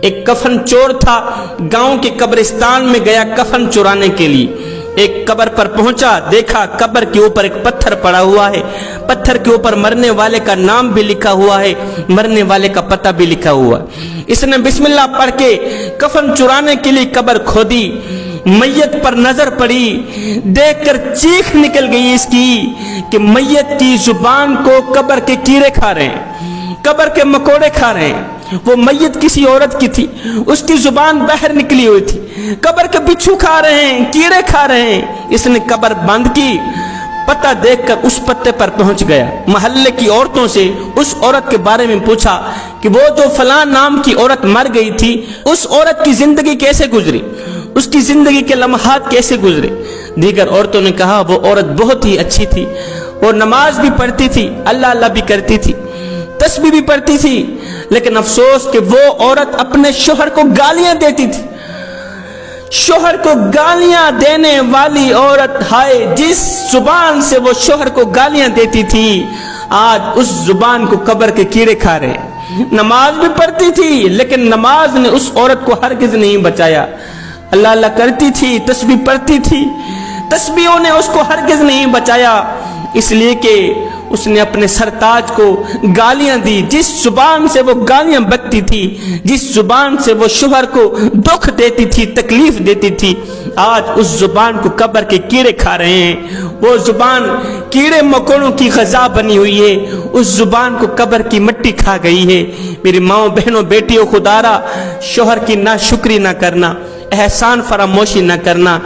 ایک کفن چور تھا، گاؤں کے قبرستان میں گیا کفن چرانے کے لیے۔ ایک قبر پر پہنچا، دیکھا قبر کے اوپر ایک پتھر پڑا ہوا ہے، پتھر کے اوپر مرنے والے کا نام بھی لکھا ہوا ہے، مرنے والے کا پتہ بھی لکھا ہوا ہے۔ اس نے بسم اللہ پڑھ کے کفن چرانے کے لیے قبر کھودی، میت پر نظر پڑی، دیکھ کر چیخ نکل گئی اس کی کہ میت کی زبان کو قبر کے کیڑے کھا رہے ہیں، قبر کے مکوڑے کھا رہے ہیں۔ وہ میت کسی عورت کی تھی، اس کی زبان باہر نکلی ہوئی تھی، قبر کے بچھو کھا رہے ہیں، کیڑے کھا رہے ہیں۔ اس نے قبر بند کی، پتہ دیکھ کر اس پتے پر پہنچ گیا، محلے کی عورتوں سے اس عورت کے بارے میں پوچھا کہ وہ جو فلاں نام کی عورت مر گئی تھی، اس عورت کی زندگی کیسے گزری، اس کی زندگی کے لمحات کیسے گزرے۔ دیگر عورتوں نے کہا وہ عورت بہت ہی اچھی تھی، وہ نماز بھی پڑھتی تھی، اللہ اللہ بھی کرتی تھی، تسبیح بھی پڑھتی تھی، لیکن افسوس کہ وہ عورت اپنے شوہر کو گالیاں دیتی تھی۔ شوہر کو گالیاں دینے والی عورت، ہائے جس زبان سے وہ شوہر کو گالیاں دیتی تھی، آج اس زبان کو قبر کے کیڑے کھا رہے ہیں۔ نماز بھی پڑھتی تھی لیکن نماز نے اس عورت کو ہرگز نہیں بچایا۔ اللہ اللہ کرتی تھی، تسبیح پڑھتی تھی، تسبیحوں نے اس کو ہرگز نہیں بچایا، اس لیے کہ اس نے اپنے سرتاج کو گالیاں دی۔ جس زبان سے وہ گالیاں بکتی تھی، جس زبان سے وہ شوہر کو دکھ دیتی تھی، تکلیف دیتی تھی، آج اس زبان کو قبر کے کیڑے کھا رہے ہیں۔ وہ زبان کیڑے مکوڑوں کی غذا بنی ہوئی ہے، اس زبان کو قبر کی مٹی کھا گئی ہے۔ میری ماؤں بہنوں بیٹیوں، خدا را شوہر کی ناشکری نہ کرنا، احسان فراموشی نہ کرنا۔